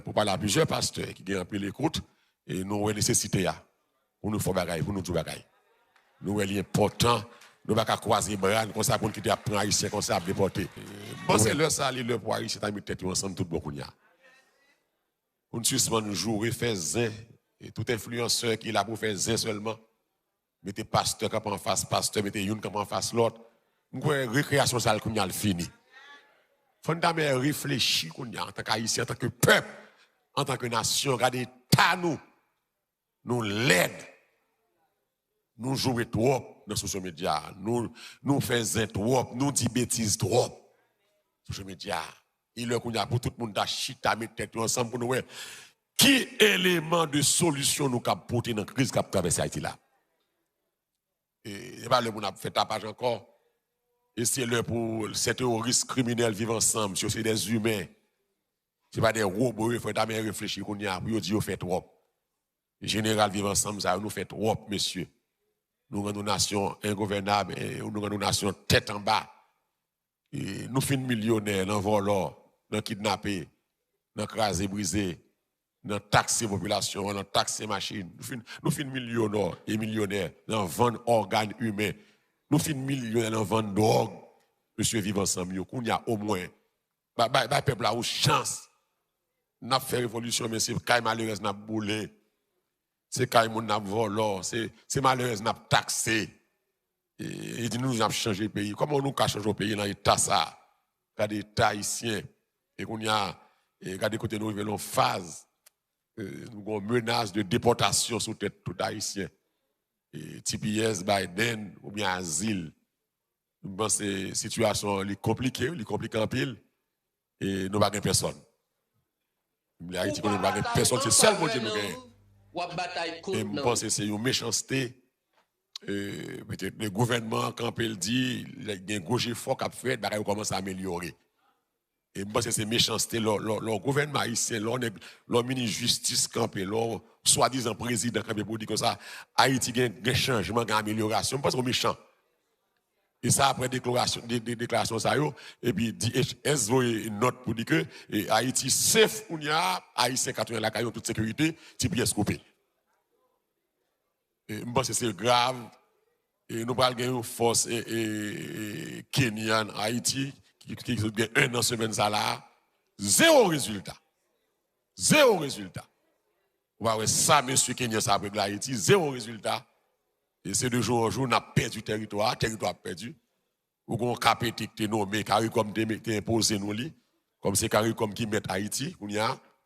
pour parler à plusieurs pasteurs qui ont pris l'écoute et nous avons nécessité pour nous faire bagaille, pour nous tout bagaille. Nous avons important, nous ne pouvons pas croiser bras comme ça pour nous apprendre haïtien comme ça à déporter. Bon, c'est là ça, le pour haïtien, c'est à mettre tête ensemble tout beaucoup. Pour nous suspendre jouer, faire zin, et tout influenceur qui est là pour faire zin seulement, mettez pasteur comme en face, pasteur, mettez une comme en face l'autre. Nous avons récréation, ça a fini. Il faut nous réfléchir en tant qu'haïtien, en tant que peuple, en tant que nation, regardez, nous l'aide. Nous jouons trop dans les social media. Nous faisons trop. Nous disons bêtises trop. Social media. Il est pour tout le monde d'achita, mettre tête ensemble pour nous. Qui élément de solution nous avons porté dans la crise qui a traversé Haïti là? Et pas le monde a fait tapage encore. Et c'est le pour ces terroristes criminels vivent ensemble. C'est des humains. Ce n'est pas des robots. Il faut réfléchir qu'on y a pour dire fait trop. Les généraux vivent ensemble, ça nous fait trop, messieurs. Nous rendons une nation ingouvernable et nous rendons une nation tête en bas. Et nous finissons millionnaires dans le volant, dans le kidnappé, dans le crasé brisé, dans le taxer population, dans le taxer machine. Nous finissons millionnaires dans le vendre organes humains. Nous finissons millionnaires dans le vendre drogue. Monsieur, vivre ensemble. Il y a au moins, le peuple a une chance. Nous avons fait révolution, mais c'est quand malheureusement nous avons boulé. C'est quand nous avons volé. C'est malheureusement nous avons taxé. Et nous avons changé le pays. Comment nous avons changé le pays dans l'état ça? Regardez l'État haïtien. Et qu'on y a, regardez côté nous, nous phase. Nous avons une menace de déportation sur tête tout haïtien. TPS, Biden, ou bien asile. Nous pensons que la situation est compliquée en pile. Et nous n'avons pas personne. Haïti, nous n'avons pas personne, c'est seul monde qui nous gagne. Et je pense que c'est une méchanceté. Le gouvernement, quand il dit, il y a un gauche fort qui a fait, il commence à améliorer. Et je pense que c'est méchanceté. Le gouvernement haïtien, le ministre de justice, le soi-disant président, pour dire que ça, Haïti a un changement, une amélioration. Je pense que c'est méchant. Et ça, après des déclarations, ça, et puis DHS voit une note pour dire que Haïti safe, on y a, Haïtien 80 la caillou, toute sécurité, type pièce coupée. Et je pense que c'est grave. Et nous parlons d'une force Kenyan, Haïti, qui a un an semaine ça là, zéro résultat. Zéro résultat. Vous voyez ça, monsieur Kenyan, ça après Haïti, zéro résultat. Et c'est de jour en jour, on a perdu territoire perdu. Ou on a pété que nommé, carré comme t'es imposé nous li, comme c'est carré comme qui met Haïti, on y a,